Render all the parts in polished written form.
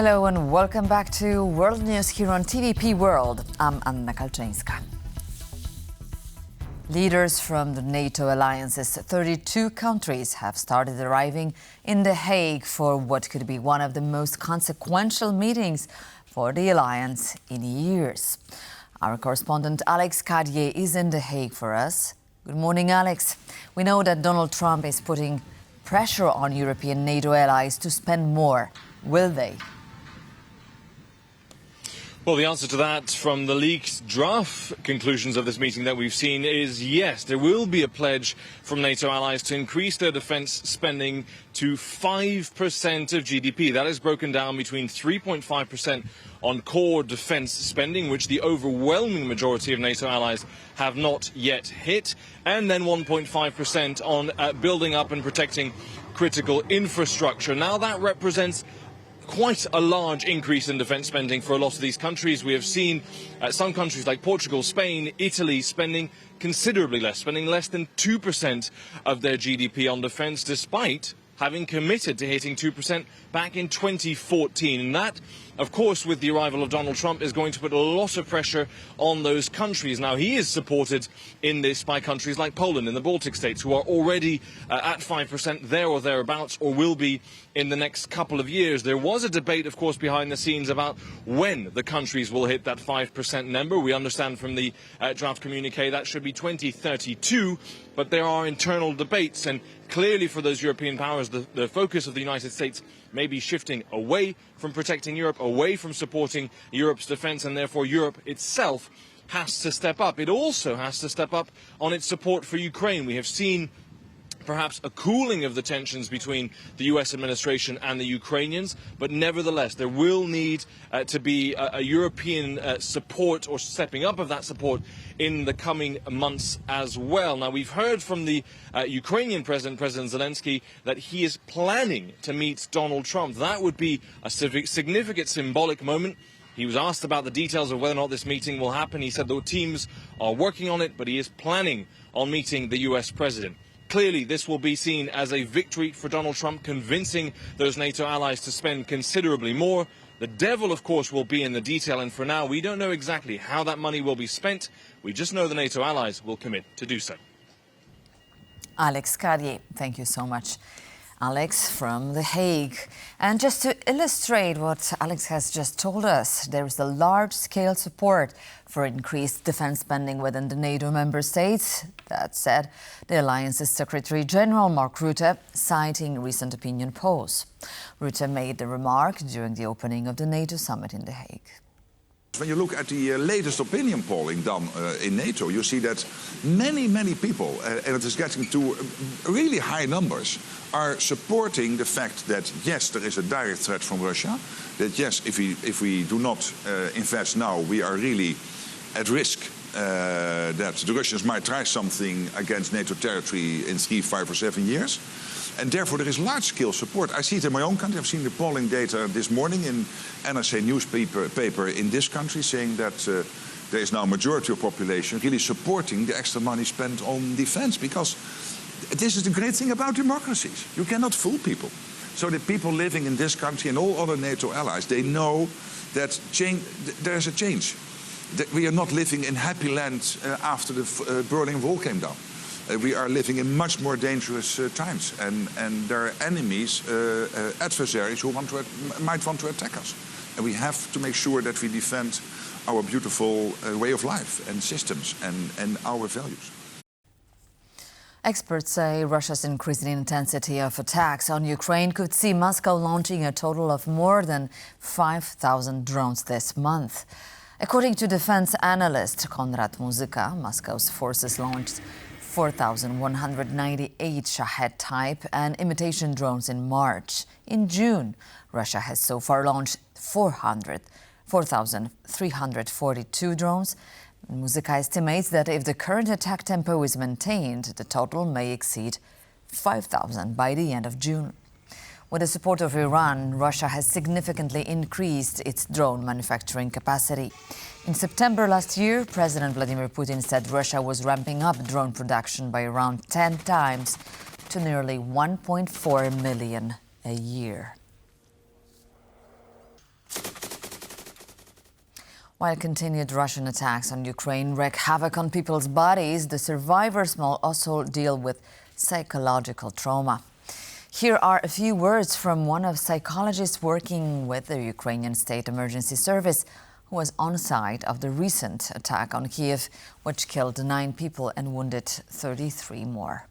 Hello and welcome back to World News here on TVP World. I'm Anna Kalczyńska. Leaders from the NATO alliance's 32 countries have started arriving in The Hague for what could be one of the most consequential meetings for the alliance in years. Our correspondent Alex Carrier is in The Hague for us. Good morning, Alex. We know that Donald Trump is putting pressure on European NATO allies to spend more. Will they? Well, the answer to that from the leaked draft conclusions of this meeting that we've seen is yes, there will be a pledge from NATO allies to increase their defence spending to 5% of GDP. That is broken down between 3.5% on core defence spending, which the overwhelming majority of NATO allies have not yet hit, and then 1.5% on building up and protecting critical infrastructure. Now that represents quite a large increase in defence spending for a lot of these countries. We have seen some countries like Portugal, Spain, Italy spending considerably less, spending less than 2% of their GDP on defence, despite having committed to hitting 2% back in 2014. And that, of course, with the arrival of Donald Trump, is going to put a lot of pressure on those countries. Now, he is supported in this by countries like Poland and the Baltic states, who are already at 5% there or thereabouts, or will be in the next couple of years. There was a debate, of course, behind the scenes about when the countries will hit that 5% number. We understand from the draft communique that should be 2032, but there are internal debates, and clearly for those European powers, the focus of the United States may be shifting away from protecting Europe, away from supporting Europe's defence, and therefore Europe itself has to step up. It also has to step up on its support for Ukraine. We have seen perhaps a cooling of the tensions between the US administration and the Ukrainians, but nevertheless there will need to be a European support, or stepping up of that support, in the coming months as well. Now, we've heard from the Ukrainian President Zelensky, that he is planning to meet Donald Trump. That would be a significant symbolic moment. He was asked about the details of whether or not this meeting will happen. He said the teams are working on it, but he is planning on meeting the US President. Clearly, this will be seen as a victory for Donald Trump, convincing those NATO allies to spend considerably more. The devil, of course, will be in the detail, and for now, we don't know exactly how that money will be spent. We just know the NATO allies will commit to do so. Alex Carrier, thank you so much. Alex from The Hague. And just to illustrate what Alex has just told us, there is a large-scale support for increased defence spending within the NATO member states. That said, the Alliance's Secretary General Mark Rutte, citing recent opinion polls. Rutte made the remark during the opening of the NATO summit in The Hague. When you look at the latest opinion polling done in NATO, you see that many people, and it is getting to really high numbers, are supporting the fact that, yes, there is a direct threat from Russia, that, yes, if we do not invest now, we are really at risk that the Russians might try something against NATO territory in 3, 5 or 7 years. And therefore there is large-scale support. I see it in my own country. I've seen the polling data this morning in NRC newspaper in this country, saying that there is now a majority of population really supporting the extra money spent on defense, because this is the great thing about democracies. You cannot fool people. So the people living in this country and all other NATO allies, they know that there is a change. That we are not living in happy land after the Berlin Wall came down. We are living in much more dangerous times, and there are enemies, adversaries who might want to attack us. And we have to make sure that we defend our beautiful way of life and systems and our values. Experts say Russia's increasing intensity of attacks on Ukraine could see Moscow launching a total of more than 5,000 drones this month. According to defense analyst Konrad Muzyka, Moscow's forces launched 4,198 Shahed-type and imitation drones in March. In June, Russia has so far launched 4,342 drones. Muzyka estimates that if the current attack tempo is maintained, the total may exceed 5,000 by the end of June. With the support of Iran, Russia has significantly increased its drone manufacturing capacity. In September last year, President Vladimir Putin said Russia was ramping up drone production by around 10 times to nearly 1.4 million a year. While continued Russian attacks on Ukraine wreak havoc on people's bodies, the survivors will also deal with psychological trauma. Here are a few words from one of psychologists working with the Ukrainian State Emergency Service, who was on site of the recent attack on Kiev, which killed 9 people and wounded 33 more.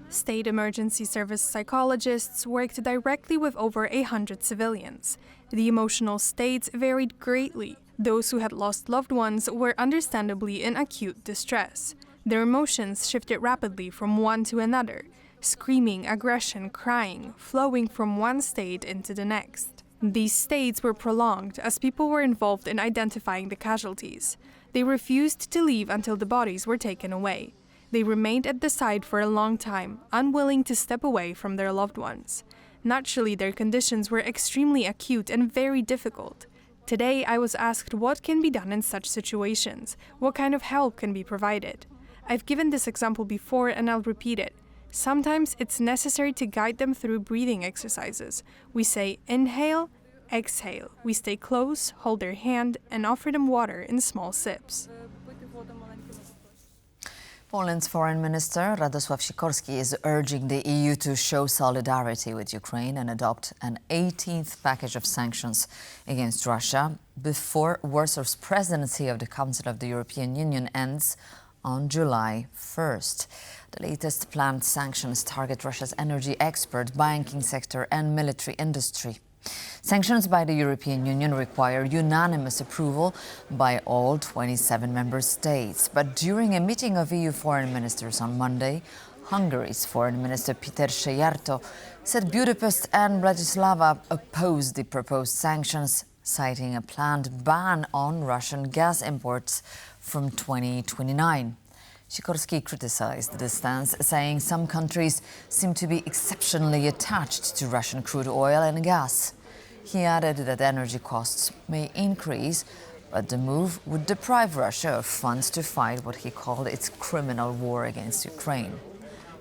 State Emergency Service psychologists worked directly with over 100 civilians. The emotional states varied greatly. Those who had lost loved ones were understandably in acute distress. Their emotions shifted rapidly from one to another, screaming, aggression, crying, flowing from one state into the next. These states were prolonged as people were involved in identifying the casualties. They refused to leave until the bodies were taken away. They remained at the site for a long time, unwilling to step away from their loved ones. Naturally, their conditions were extremely acute and very difficult. Today, I was asked what can be done in such situations, what kind of help can be provided. I've given this example before and I'll repeat it. Sometimes it's necessary to guide them through breathing exercises. We say inhale, exhale. We stay close, hold their hand, and offer them water in small sips. Poland's Foreign Minister Radosław Sikorski is urging the EU to show solidarity with Ukraine and adopt an 18th package of sanctions against Russia before Warsaw's presidency of the Council of the European Union ends on July 1st. The latest planned sanctions target Russia's energy export, banking sector and military industry. Sanctions by the European Union require unanimous approval by all 27 member states. But during a meeting of EU foreign ministers on Monday, Hungary's Foreign Minister Péter Szijjártó said Budapest and Bratislava opposed the proposed sanctions, citing a planned ban on Russian gas imports from 2029. Sikorski criticized the stance, saying some countries seem to be exceptionally attached to Russian crude oil and gas. He added that energy costs may increase, but the move would deprive Russia of funds to fight what he called its criminal war against Ukraine.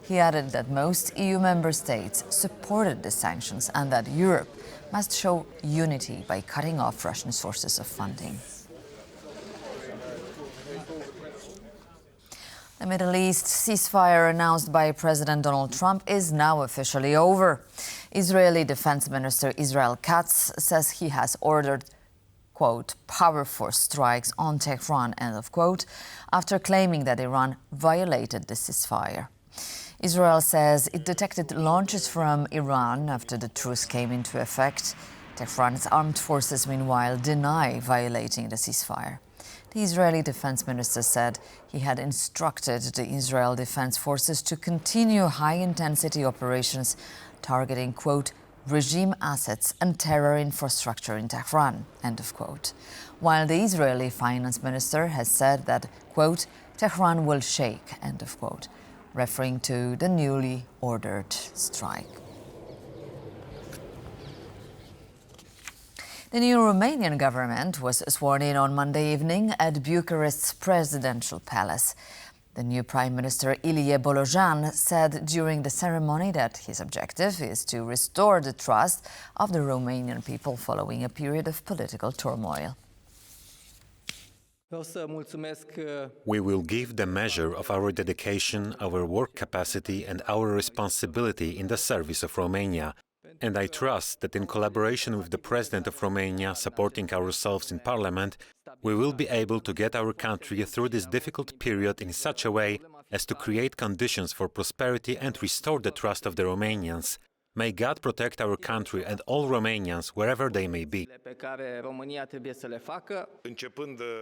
He added that most EU member states supported the sanctions and that Europe must show unity by cutting off Russian sources of funding. The Middle East ceasefire announced by President Donald Trump is now officially over. Israeli Defense Minister Israel Katz says he has ordered, quote, power force strikes on Tehran, end of quote, after claiming that Iran violated the ceasefire. Israel says it detected launches from Iran after the truce came into effect. Tehran's armed forces, meanwhile, deny violating the ceasefire. The Israeli Defense Minister said he had instructed the Israel Defense Forces to continue high-intensity operations targeting, quote, regime assets and terror infrastructure in Tehran, end of quote. While the Israeli Finance Minister has said that, quote, Tehran will shake, end of quote, referring to the newly ordered strike. The new Romanian government was sworn in on Monday evening at Bucharest's presidential palace. The new Prime Minister Ilie Bolojan said during the ceremony that his objective is to restore the trust of the Romanian people following a period of political turmoil. We will give the measure of our dedication, our work capacity and our responsibility in the service of Romania. And I trust that in collaboration with the President of Romania, supporting ourselves in Parliament, we will be able to get our country through this difficult period in such a way as to create conditions for prosperity and restore the trust of the Romanians. May God protect our country and all Romanians wherever they may be.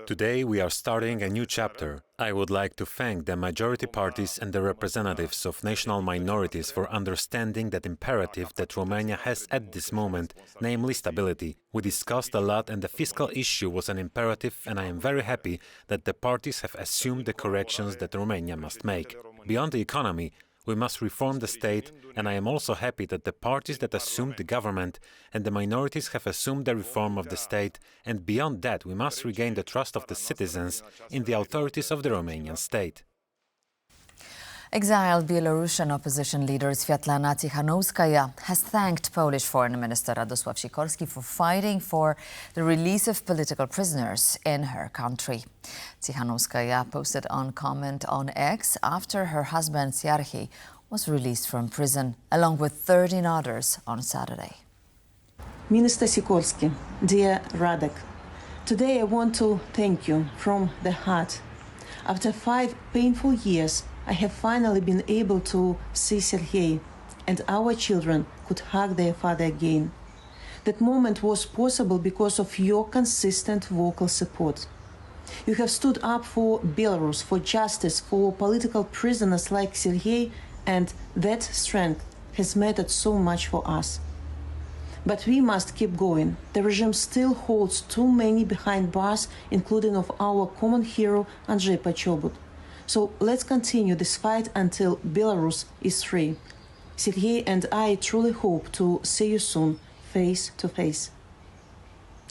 Today we are starting a new chapter. I would like to thank the majority parties and the representatives of national minorities for understanding that imperative that Romania has at this moment, namely stability. We discussed a lot and the fiscal issue was an imperative, and I am very happy that the parties have assumed the corrections that Romania must make. Beyond the economy, we must reform the state, and I am also happy that the parties that assumed the government and the minorities have assumed the reform of the state, and beyond that we must regain the trust of the citizens in the authorities of the Romanian state. Exiled Belarusian opposition leader Sviatlana Tikhanovskaya has thanked Polish Foreign Minister Radosław Sikorski for fighting for the release of political prisoners in her country. Tikhanovskaya posted on comment on X after her husband Serhiy was released from prison, along with 13 others on Saturday. Minister Sikorski, dear Radek, today I want to thank you from the heart. After 5 painful years, I have finally been able to see Serhiy, and our children could hug their father again. That moment was possible because of your consistent vocal support. You have stood up for Belarus, for justice, for political prisoners like Serhiy, and that strength has mattered so much for us. But we must keep going. The regime still holds too many behind bars, including of our common hero, Andrzej Poczobut. So let's continue this fight until Belarus is free. Serhiy and I truly hope to see you soon, face to face.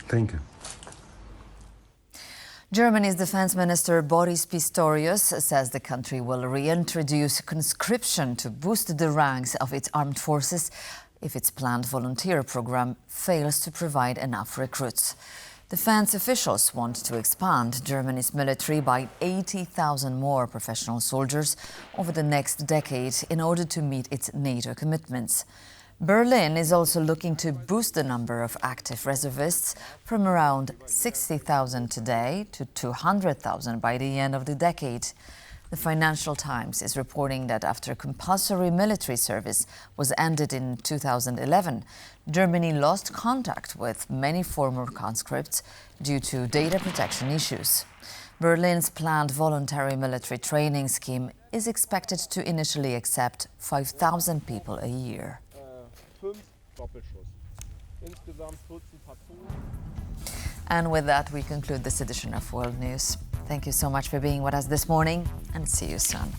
Thank you. Germany's defense minister Boris Pistorius says the country will reintroduce conscription to boost the ranks of its armed forces if its planned volunteer program fails to provide enough recruits. Defense officials want to expand Germany's military by 80,000 more professional soldiers over the next decade in order to meet its NATO commitments. Berlin is also looking to boost the number of active reservists from around 60,000 today to 200,000 by the end of the decade. The Financial Times is reporting that after compulsory military service was ended in 2011, Germany lost contact with many former conscripts due to data protection issues. Berlin's planned voluntary military training scheme is expected to initially accept 5,000 people a year. And with that, we conclude this edition of World News. Thank you so much for being with us this morning, and see you soon.